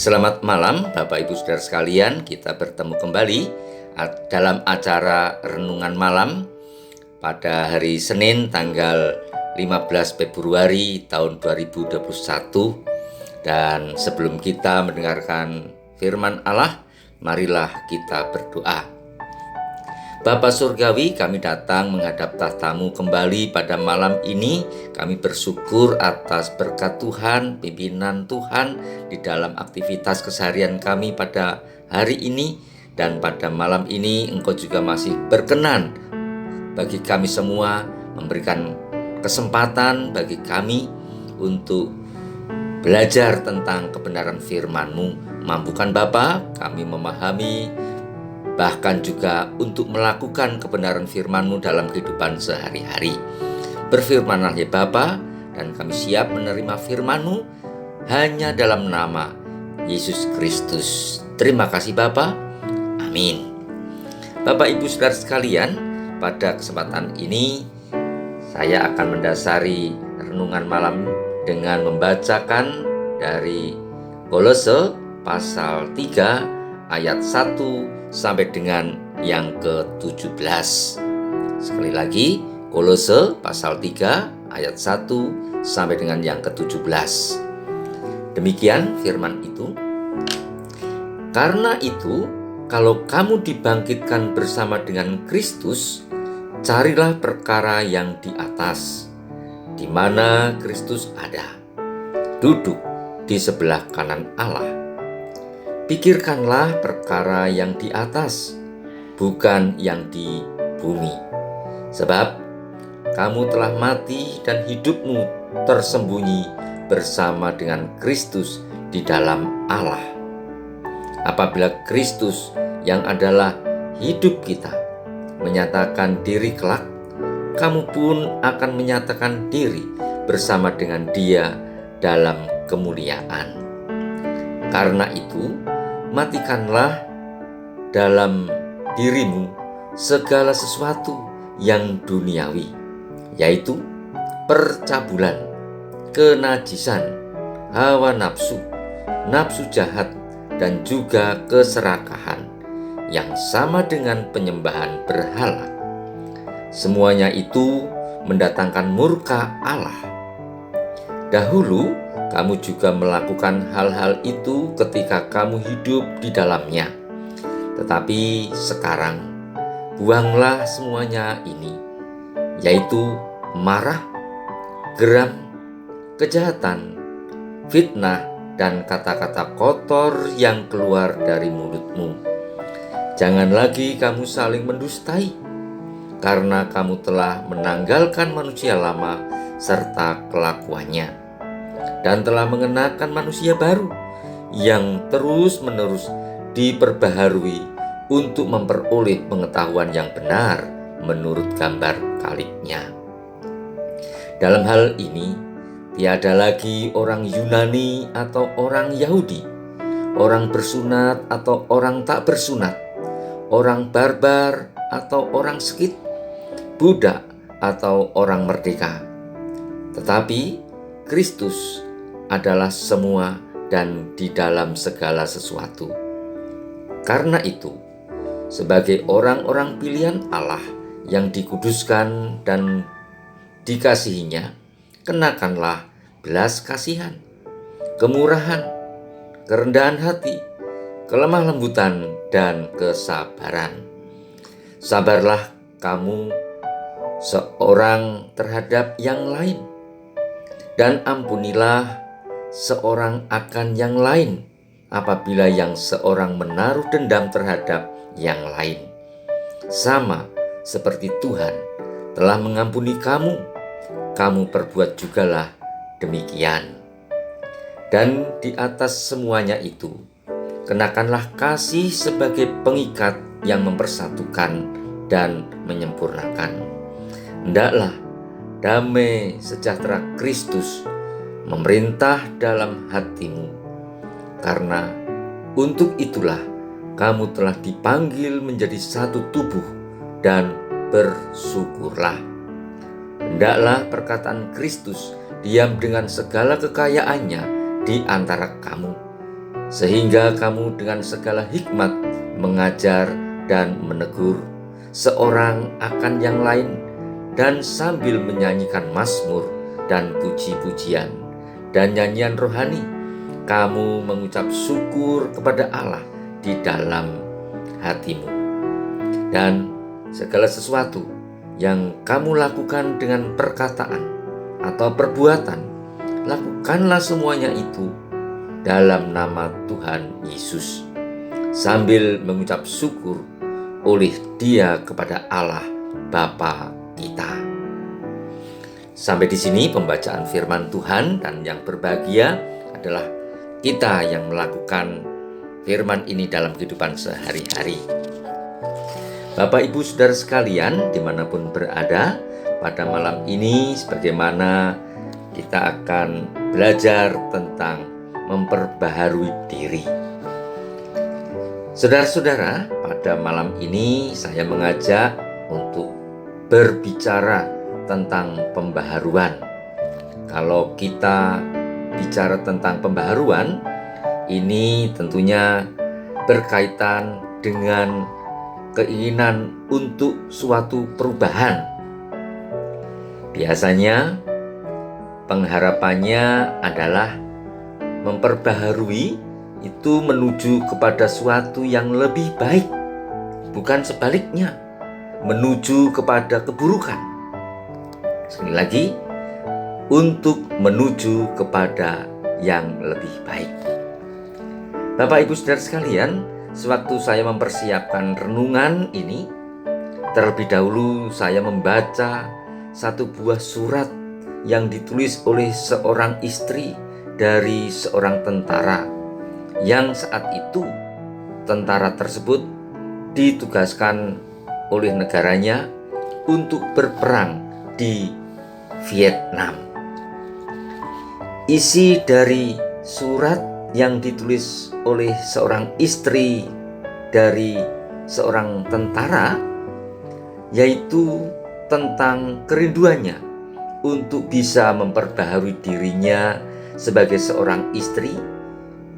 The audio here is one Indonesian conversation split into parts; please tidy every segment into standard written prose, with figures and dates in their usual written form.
Selamat malam Bapak Ibu Saudara sekalian, kita bertemu kembali dalam acara Renungan Malam pada hari Senin tanggal 15 Februari tahun 2021. Dan sebelum kita mendengarkan firman Allah, marilah kita berdoa. Bapa Surgawi, kami datang menghadap tahta-Mu kembali pada malam ini. Kami bersyukur atas berkat Tuhan, pimpinan Tuhan di dalam aktivitas keseharian kami pada hari ini. Dan pada malam ini Engkau juga masih berkenan bagi kami semua, memberikan kesempatan bagi kami untuk belajar tentang kebenaran firman-Mu. Mampukan Bapa kami memahami, bahkan juga untuk melakukan kebenaran firman-Mu dalam kehidupan sehari-hari. Berfirmanlah ya Bapa, dan kami siap menerima firman-Mu hanya dalam nama Yesus Kristus. Terima kasih Bapa. Amin. Bapak Ibu Saudara sekalian, pada kesempatan ini saya akan mendasari renungan malam dengan membacakan dari Kolose pasal 3 ayat 1 sampai dengan yang ke-17. Sekali lagi, Kolose pasal 3 ayat 1 sampai dengan yang ke-17. Demikian firman itu. Karena itu, kalau kamu dibangkitkan bersama dengan Kristus, carilah perkara yang di atas, di mana Kristus ada, duduk di sebelah kanan Allah. Pikirkanlah perkara yang di atas, bukan yang di bumi. Sebab kamu telah mati dan hidupmu tersembunyi bersama dengan Kristus di dalam Allah. Apabila Kristus yang adalah hidup kita menyatakan diri kelak, kamu pun akan menyatakan diri bersama dengan Dia dalam kemuliaan. Karena itu, matikanlah dalam dirimu segala sesuatu yang duniawi, yaitu percabulan, kenajisan, hawa nafsu, nafsu jahat, dan juga keserakahan yang sama dengan penyembahan berhala. Semuanya itu mendatangkan murka Allah. Dahulu kamu juga melakukan hal-hal itu ketika kamu hidup di dalamnya. Tetapi sekarang, buanglah semuanya ini, yaitu marah, geram, kejahatan, fitnah, dan kata-kata kotor yang keluar dari mulutmu. Jangan lagi kamu saling mendustai, karena kamu telah menanggalkan manusia lama serta kelakuannya, dan telah mengenakan manusia baru yang terus-menerus diperbaharui untuk memperoleh pengetahuan yang benar menurut gambar kaliknya. Dalam hal ini, tiada lagi orang Yunani atau orang Yahudi, orang bersunat atau orang tak bersunat, orang barbar atau orang Skit, budak atau orang merdeka. Tetapi Kristus adalah semua dan di dalam segala sesuatu. Karena itu, sebagai orang-orang pilihan Allah yang dikuduskan dan dikasihinya, kenakanlah belas kasihan, kemurahan, kerendahan hati, kelemah lembutan, dan kesabaran. Sabarlah kamu seorang terhadap yang lain, dan ampunilah seorang akan yang lain apabila yang seorang menaruh dendam terhadap yang lain. Sama seperti Tuhan telah mengampuni kamu, kamu perbuat jugalah demikian. Dan di atas semuanya itu, kenakanlah kasih sebagai pengikat yang mempersatukan dan menyempurnakan. Hendaklah damai sejahtera Kristus memerintah dalam hatimu, karena untuk itulah kamu telah dipanggil menjadi satu tubuh, dan bersyukurlah. Hendaklah perkataan Kristus diam dengan segala kekayaannya di antara kamu, sehingga kamu dengan segala hikmat mengajar dan menegur seorang akan yang lain, dan sambil menyanyikan mazmur dan puji-pujian dan nyanyian rohani, kamu mengucap syukur kepada Allah di dalam hatimu. Dan segala sesuatu yang kamu lakukan dengan perkataan atau perbuatan, lakukanlah semuanya itu dalam nama Tuhan Yesus, sambil mengucap syukur oleh Dia kepada Allah Bapa kita. Sampai di sini pembacaan firman Tuhan, dan yang berbahagia adalah kita yang melakukan firman ini dalam kehidupan sehari-hari. Bapak Ibu Saudara sekalian dimanapun berada, pada malam ini sebagaimana kita akan belajar tentang memperbaharui diri. Saudara-saudara, pada malam ini saya mengajak untuk berbicara tentang pembaharuan. Kalau kita bicara tentang pembaharuan, ini tentunya berkaitan dengan keinginan untuk suatu perubahan. Biasanya pengharapannya adalah memperbaharui itu menuju kepada suatu yang lebih baik, bukan sebaliknya, menuju kepada keburukan. Sekali lagi, untuk menuju kepada yang lebih baik. Bapak Ibu Saudara sekalian, sewaktu saya mempersiapkan renungan ini, terlebih dahulu saya membaca satu buah surat yang ditulis oleh seorang istri dari seorang tentara, yang saat itu tentara tersebut ditugaskan oleh negaranya untuk berperang di Vietnam. Isi dari surat yang ditulis oleh seorang istri dari seorang tentara yaitu tentang kerinduannya untuk bisa memperbaharui dirinya sebagai seorang istri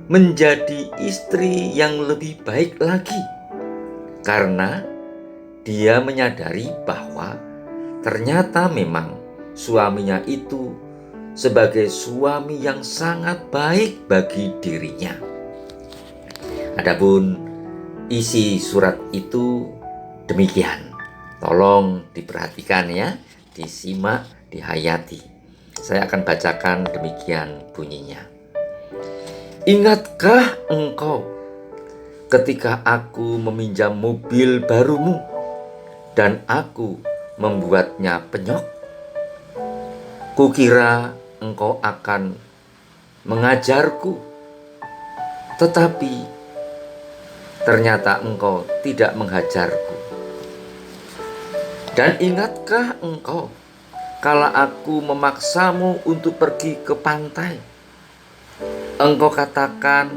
menjadi istri yang lebih baik lagi, karena dia menyadari bahwa ternyata memang suaminya itu sebagai suami yang sangat baik bagi dirinya. Adapun isi surat itu demikian. Tolong diperhatikan ya, disimak, dihayati. Saya akan bacakan demikian bunyinya. Ingatkah engkau ketika aku meminjam mobil barumu dan aku membuatnya penyok? Kukira engkau akan mengajarku, tetapi ternyata engkau tidak menghajarku. Dan ingatkah engkau kala aku memaksamu untuk pergi ke pantai? Engkau katakan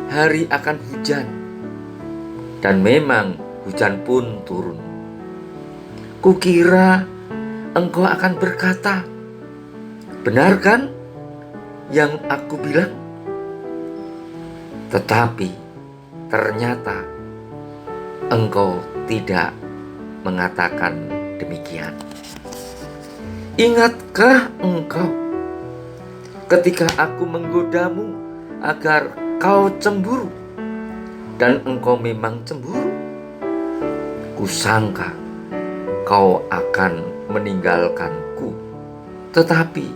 hari akan hujan, dan memang hujan pun turun. Kukira engkau akan berkata, benar kan yang aku bilang? Tetapi ternyata engkau tidak mengatakan demikian. Ingatkah engkau ketika aku menggodamu agar kau cemburu, dan engkau memang cemburu? Kusangka kau akan meninggalkanku, tetapi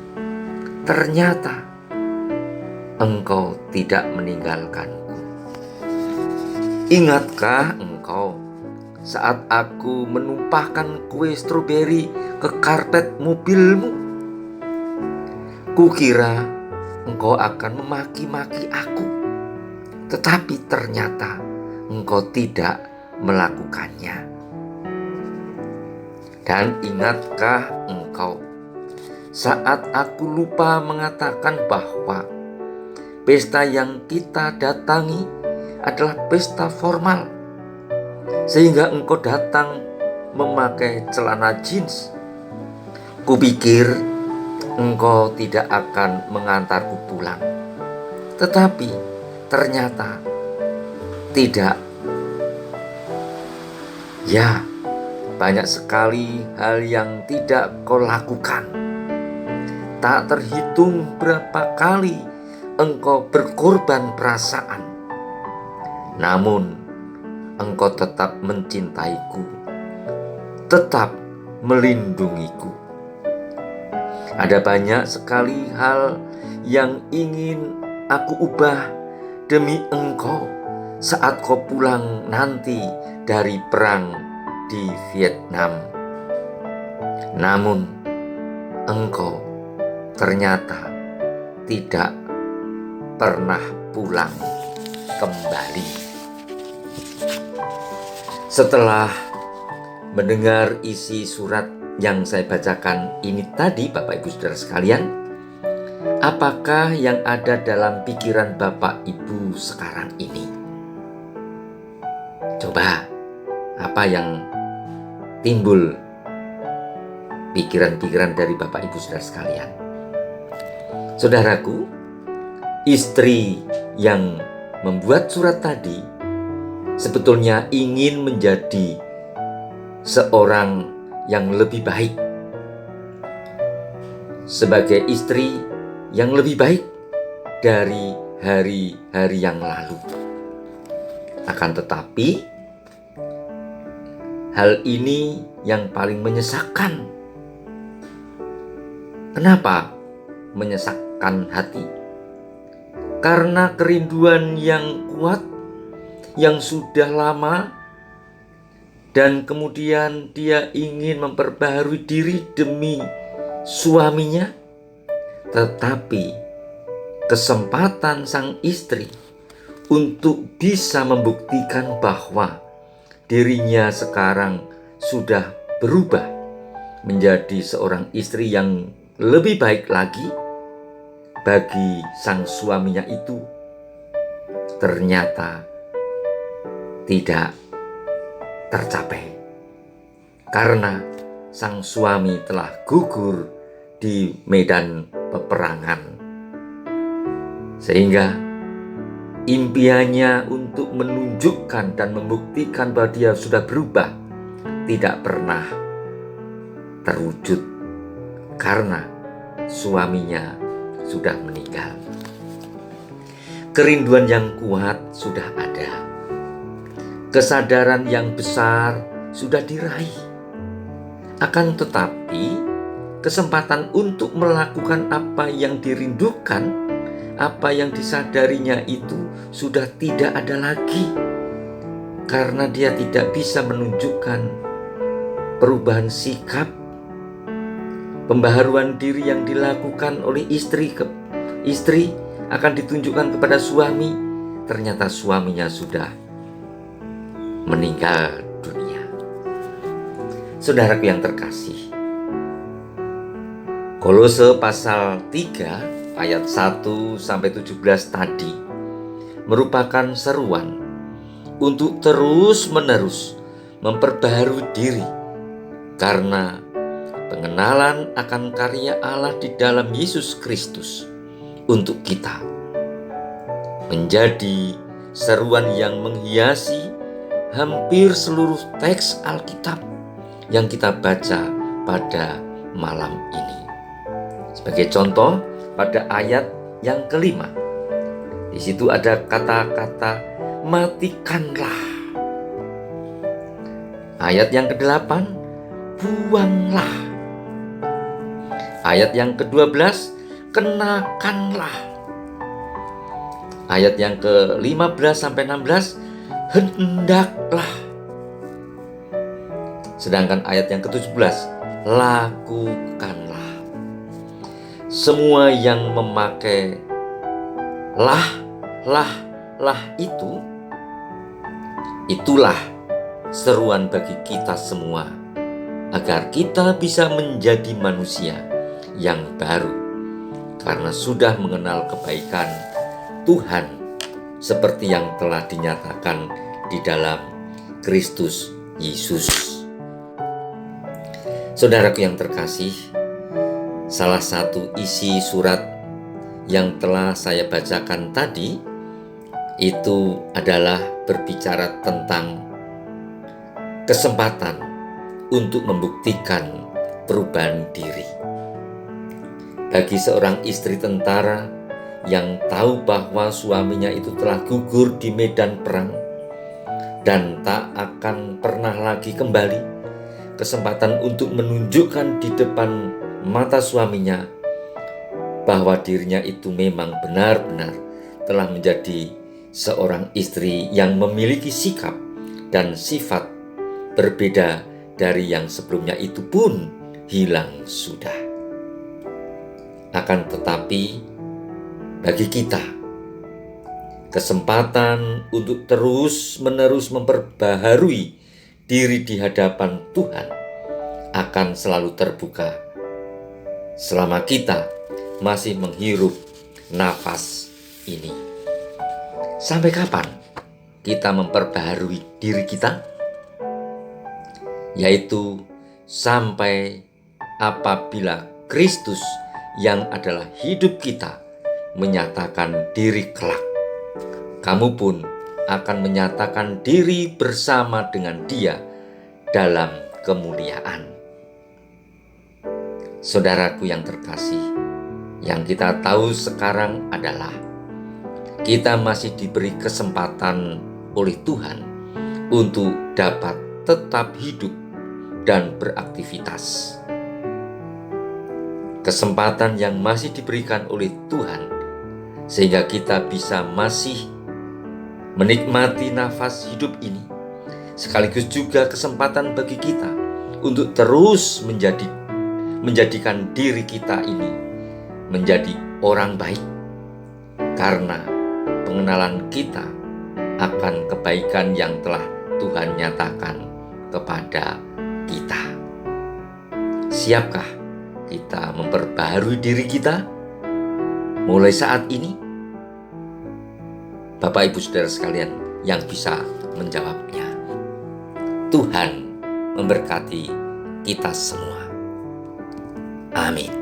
ternyata engkau tidak meninggalkanku. Ingatkah engkau saat aku menumpahkan kue stroberi ke karpet mobilmu? Kukira engkau akan memaki-maki aku, tetapi ternyata engkau tidak melakukannya. Dan ingatkah engkau saat aku lupa mengatakan bahwa pesta yang kita datangi adalah pesta formal, sehingga engkau datang memakai celana jeans? Kupikir engkau tidak akan mengantarku pulang, tetapi ternyata tidak. Ya, banyak sekali hal yang tidak kau lakukan. Tak terhitung berapa kali engkau berkorban perasaan. Namun, engkau tetap mencintaiku, tetap melindungiku. Ada banyak sekali hal yang ingin aku ubah demi engkau saat kau pulang nanti dari perang di Vietnam. Namun, engkau ternyata tidak pernah pulang kembali. Setelah mendengar isi surat yang saya bacakan ini tadi, Bapak Ibu Saudara sekalian, apakah yang ada dalam pikiran Bapak Ibu sekarang ini? Coba, apa yang timbul pikiran-pikiran dari Bapak Ibu Saudara sekalian? Saudaraku, istri yang membuat surat tadi sebetulnya ingin menjadi seorang yang lebih baik, sebagai istri yang lebih baik dari hari-hari yang lalu. Akan tetapi, hal ini yang paling menyesakkan. Kenapa menyesakkan hati? Karena kerinduan yang kuat, yang sudah lama, dan kemudian dia ingin memperbaharui diri demi suaminya. Tetapi kesempatan sang istri untuk bisa membuktikan bahwa dirinya sekarang sudah berubah menjadi seorang istri yang lebih baik lagi bagi sang suaminya itu, ternyata tidak tercapai karena sang suami telah gugur di medan peperangan, sehingga impiannya untuk menunjukkan dan membuktikan bahwa dia sudah berubah tidak pernah terwujud karena suaminya sudah meninggal. Kerinduan yang kuat sudah ada, kesadaran yang besar sudah diraih. Akan tetapi, kesempatan untuk melakukan apa yang dirindukan, apa yang disadarinya itu sudah tidak ada lagi, karena dia tidak bisa menunjukkan perubahan sikap, pembaharuan diri yang dilakukan oleh istri akan ditunjukkan kepada suami. Ternyata suaminya sudah meninggal dunia. Saudaraku yang terkasih, Kolose pasal 3 ayat 1-17 tadi merupakan seruan untuk terus-menerus memperbaharui diri karena pengenalan akan karya Allah di dalam Yesus Kristus untuk kita, menjadi seruan yang menghiasi hampir seluruh teks Alkitab yang kita baca pada malam ini. Sebagai contoh, pada ayat yang kelima, di situ ada kata-kata matikanlah. Ayat yang ke-8, buanglah. Ayat yang ke-12, kenakanlah. Ayat yang ke-15 sampai 16, hendaklah. Sedangkan ayat yang ke-17, lakukanlah. Semua yang memakai lah itulah seruan bagi kita semua agar kita bisa menjadi manusia yang baru karena sudah mengenal kebaikan Tuhan seperti yang telah dinyatakan di dalam Kristus Yesus. Saudaraku yang terkasih, salah satu isi surat yang telah saya bacakan tadi itu adalah berbicara tentang kesempatan untuk membuktikan perubahan diri. Bagi seorang istri tentara yang tahu bahwa suaminya itu telah gugur di medan perang dan tak akan pernah lagi kembali, kesempatan untuk menunjukkan di depan mata suaminya bahwa dirinya itu memang benar-benar telah menjadi seorang istri yang memiliki sikap dan sifat berbeda dari yang sebelumnya itu pun hilang sudah. Akan tetapi bagi kita, kesempatan untuk terus-menerus memperbaharui diri di hadapan Tuhan akan selalu terbuka selama kita masih menghirup nafas ini. Sampai kapan kita memperbaharui diri kita? Yaitu sampai apabila Kristus yang adalah hidup kita menyatakan diri kelak. Kamu pun akan menyatakan diri bersama dengan Dia dalam kemuliaan. Saudaraku yang terkasih, yang kita tahu sekarang adalah kita masih diberi kesempatan oleh Tuhan untuk dapat tetap hidup dan beraktivitas. Kesempatan yang masih diberikan oleh Tuhan sehingga kita bisa masih menikmati nafas hidup ini, sekaligus juga kesempatan bagi kita untuk terus menjadikan diri kita ini menjadi orang baik, karena pengenalan kita akan kebaikan yang telah Tuhan nyatakan kepada kita. Siapkah kita memperbaharui diri kita mulai saat ini? Bapak Ibu Saudara sekalian yang bisa menjawabnya. Tuhan memberkati kita semua. Amin.